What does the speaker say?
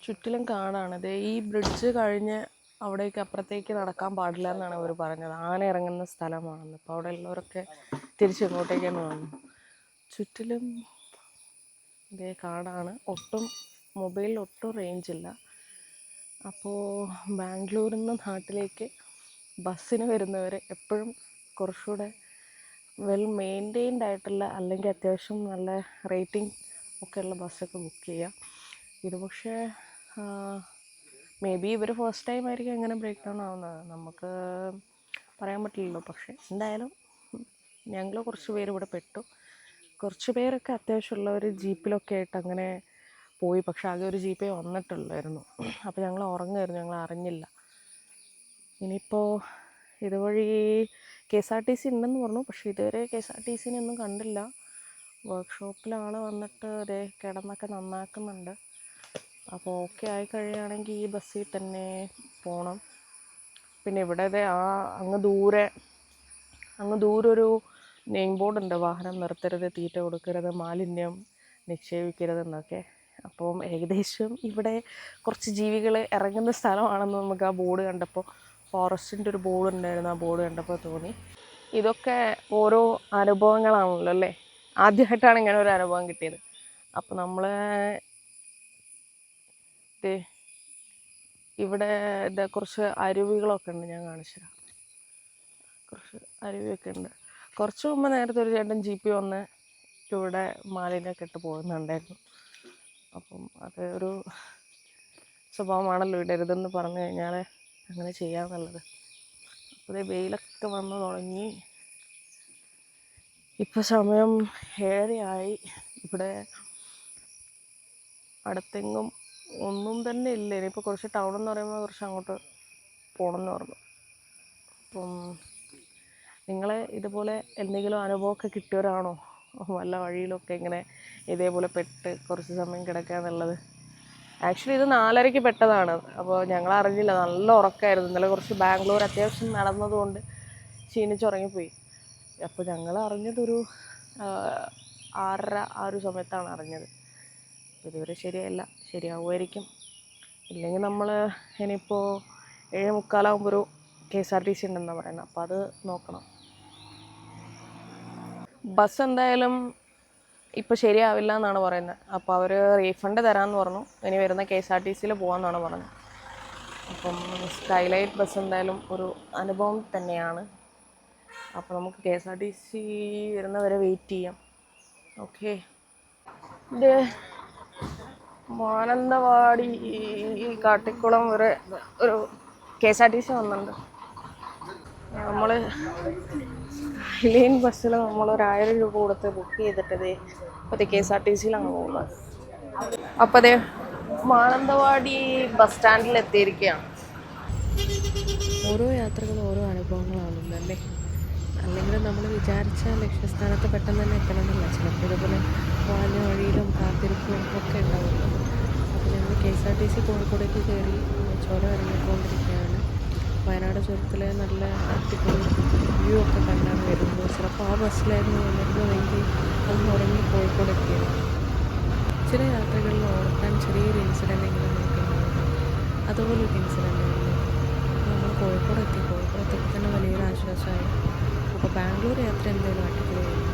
ചുറ്റിലും കാടാണ്. ദേ ഈ ബ്രിഡ്ജ് കഴിഞ്ഞ് അവിടേക്ക് അപ്പുറത്തേക്ക് നടക്കാൻ പാടില്ല എന്നാണ് അവർ പറഞ്ഞത്. ആന ഇറങ്ങുന്ന സ്ഥലമാണെന്ന്. അപ്പോൾ അവിടെ ഉള്ളവരൊക്കെ തിരിച്ചിങ്ങോട്ടേക്ക് തന്നെ വന്നു. ചുറ്റിലും ഇതേ കാടാണ്. മൊബൈലിൽ ഒട്ടും റേഞ്ചില്ല. അപ്പോൾ ബാംഗ്ലൂരിൽ നിന്ന് നാട്ടിലേക്ക് ബസ്സിന് വരുന്നവർ എപ്പോഴും കുറച്ചുകൂടെ വെൽ മെയിൻറ്റെയിൻഡ് ആയിട്ടുള്ള, അല്ലെങ്കിൽ അത്യാവശ്യം നല്ല റേറ്റിംഗ് ഒക്കെ ഉള്ള ബസ്സൊക്കെ ബുക്ക് ചെയ്യുക. ഇത് പക്ഷേ മേ ബി ഇവർ ഫസ്റ്റ് ടൈം ആയിരിക്കും എങ്ങനെ ബ്രേക്ക് ഡൗൺ ആവുന്നത്, നമുക്ക് പറയാൻ പറ്റില്ലല്ലോ. പക്ഷേ എന്തായാലും ഞങ്ങൾ കുറച്ച് പേര് ഇവിടെ പെട്ടു. കുറച്ച് പേരൊക്കെ അത്യാവശ്യമുള്ളവർ ജീപ്പിലൊക്കെ ആയിട്ട് അങ്ങനെ പോയി. പക്ഷെ ആകെ ഒരു ജീപ്പേ വന്നിട്ടുള്ളായിരുന്നു. അപ്പോൾ ഞങ്ങൾ ഉറങ്ങുമായിരുന്നു, ഞങ്ങൾ അറിഞ്ഞില്ല. ഇനിയിപ്പോൾ ഇതുവഴി KSRTC ഉണ്ടെന്ന് പറഞ്ഞു. പക്ഷേ ഇതുവരെ KSRTC ഒന്നും കണ്ടില്ല. വർക്ക്ഷോപ്പിലാണ് വന്നിട്ട് അതേ കിടന്നൊക്കെ നന്നാക്കുന്നുണ്ട്. അപ്പോൾ ഓക്കെ ആയി കഴിയുകയാണെങ്കിൽ ഈ ബസ്സിൽ തന്നെ പോകണം. പിന്നെ ഇവിടെ അങ്ങ് ദൂരെ ഒരു നെയിം ബോർഡുണ്ട്, വാഹനം നിർത്തരുത്, തീറ്റ കൊടുക്കരുത്, മാലിന്യം നിക്ഷേപിക്കരുതെന്നൊക്കെ. അപ്പം ഏകദേശം ഇവിടെ കുറച്ച് ജീവികൾ ഇറങ്ങുന്ന സ്ഥലമാണെന്ന് നമുക്ക് ആ ബോർഡ് കണ്ടപ്പോൾ, ഫോറസ്റ്റിൻ്റെ ഒരു ബോർഡ് ഉണ്ടായിരുന്നു, ആ ബോർഡ് കണ്ടപ്പോൾ തോന്നി. ഇതൊക്കെ ഓരോ അനുഭവങ്ങളാണല്ലോ അല്ലേ. ആദ്യമായിട്ടാണ് ഇങ്ങനെ ഒരു അനുഭവം കിട്ടിയത്. അപ്പോൾ നമ്മൾ ഇവിടെ കുറച്ച് അരുവികളൊക്കെ ഉണ്ട്, ഞാൻ കാണിച്ചു തരാം. കുറച്ച് അരുവിയൊക്കെ ഉണ്ട്. കുറച്ച് മുമ്പ് നേരത്തെ ഒരു ചേട്ടൻ ജീപ്പി വന്ന് ഇവിടെ മാലിന്യമൊക്കെ ഇട്ട് പോകുന്നുണ്ടായിരുന്നു. അപ്പം അത് ഒരു സ്വഭാവമാണല്ലോ, ഇടരുതെന്ന് പറഞ്ഞു കഴിഞ്ഞാൽ അങ്ങനെ ചെയ്യാമെന്നുള്ളത്. അപ്പോൾ വെയിലൊക്കെ വന്ന് തുടങ്ങി. ഇപ്പോൾ സമയം 7:30 ഇവിടെ അടുത്തെങ്ങും ഒന്നും തന്നെ ഇല്ല. ഇനിയിപ്പോൾ കുറച്ച് ടൗൺ എന്ന് പറയുമ്പോൾ കുറച്ച് അങ്ങോട്ട് പോകണമെന്ന് പറഞ്ഞു. അപ്പം നിങ്ങളെ ഇതുപോലെ എന്തെങ്കിലും അനുഭവമൊക്കെ കിട്ടിയവരാണോ വല്ല വഴിയിലൊക്കെ ഇങ്ങനെ ഇതേപോലെ പെട്ട് കുറച്ച് സമയം കിടക്കുക എന്നുള്ളത്? ആക്ച്വലി ഇത് 4:30 പെട്ടതാണ്. അപ്പോൾ ഞങ്ങൾ അറിഞ്ഞില്ല, നല്ല ഉറക്കമായിരുന്നു. ഇന്നലെ കുറച്ച് ബാംഗ്ലൂർ അത്യാവശ്യം നടന്നതുകൊണ്ട് ക്ഷീണിച്ചുറങ്ങിപ്പോയി. അപ്പോൾ ഞങ്ങൾ അറിഞ്ഞതൊരു 6:30 ആ ഒരു സമയത്താണ് അറിഞ്ഞത്. ഇതുവരെ ശരിയാവുമായിരിക്കും. ഇല്ലെങ്കിൽ നമ്മൾ ഇനിയിപ്പോൾ 7:45 ഒരു KSRTC ഉണ്ടെന്നാണ് പറയുന്നത്. അപ്പോൾ അത് നോക്കണം. ബസ് എന്തായാലും ഇപ്പോൾ ശരിയാവില്ല എന്നാണ് പറയുന്നത്. അപ്പോൾ അവർ റീഫണ്ട് തരാമെന്ന് പറഞ്ഞു. ഇനി വരുന്ന KSRTCയിൽ പോകാമെന്നാണ് പറഞ്ഞത്. അപ്പം സ്കൈലൈറ്റ് ബസ് എന്തായാലും ഒരു അനുഭവം തന്നെയാണ്. അപ്പോൾ നമുക്ക് KSRTC വരുന്നവരെ വെയിറ്റ് ചെയ്യാം. ഓക്കെ. ഇത് മാനന്തവാടി കാട്ടിക്കുളം വരെ ഒരു KSRTC വന്നിട്ടുണ്ട്. നമ്മൾ ലൈൻ ബസ്സിൽ നമ്മളൊരു 1000 രൂപ കൊടുത്ത് ബുക്ക് ചെയ്തിട്ടത് ഇപ്പോൾ KSRTCയിലാണ് പോകുന്നത്. അപ്പോൾ അതേ മാനന്തവാടി ബസ് സ്റ്റാൻഡിൽ എത്തിയിരിക്കുകയാണ്. ഓരോ യാത്രകളും ഓരോ അനുഭവങ്ങളാണല്ലോ അല്ലേ. അല്ലെങ്കിൽ നമ്മൾ വിചാരിച്ച ലക്ഷ്യസ്ഥാനത്ത് പെട്ടെന്ന് തന്നെ എത്തണമെന്നില്ല. ചിലപ്പോൾ ഇതുപോലെ വാഞ്ഞ വഴിയിലും കാത്തിരിപ്പും ഒക്കെ ഉണ്ടാവുമല്ലോ. അപ്പോൾ ഞങ്ങൾ KSRTC കോഴിക്കോടേക്ക് കയറി ചുരം ഇറങ്ങിക്കൊണ്ടിരിക്കുകയാണ്. വയനാട് ചുരത്തിലെ നല്ല അടിപൊളി വ്യൂ ഒക്കെ കണ്ടാണ് വരുന്നത്. ചിലപ്പോൾ ആ ബസ്സിലായിരുന്നു വന്നിരുന്നതെങ്കിൽ ഒന്ന് ഉറങ്ങി കോഴിക്കോട് എത്തിയത്. ചില യാത്രകളിൽ ഓർക്കാൻ ചെറിയൊരു ഇൻസിഡൻ്റ് എങ്കിലും നോക്കുന്നുണ്ട്. അതുപോലൊരു ഇൻസിഡൻ്റ് ആയിരുന്നു. നമ്മൾ കോഴിക്കോട് എത്തിയപ്പോൾ തന്നെ വലിയൊരു ആശ്വാസമായി. അപ്പോൾ ബാംഗ്ലൂർ യാത്ര എന്തായാലും അടിപൊളിയായിരുന്നു.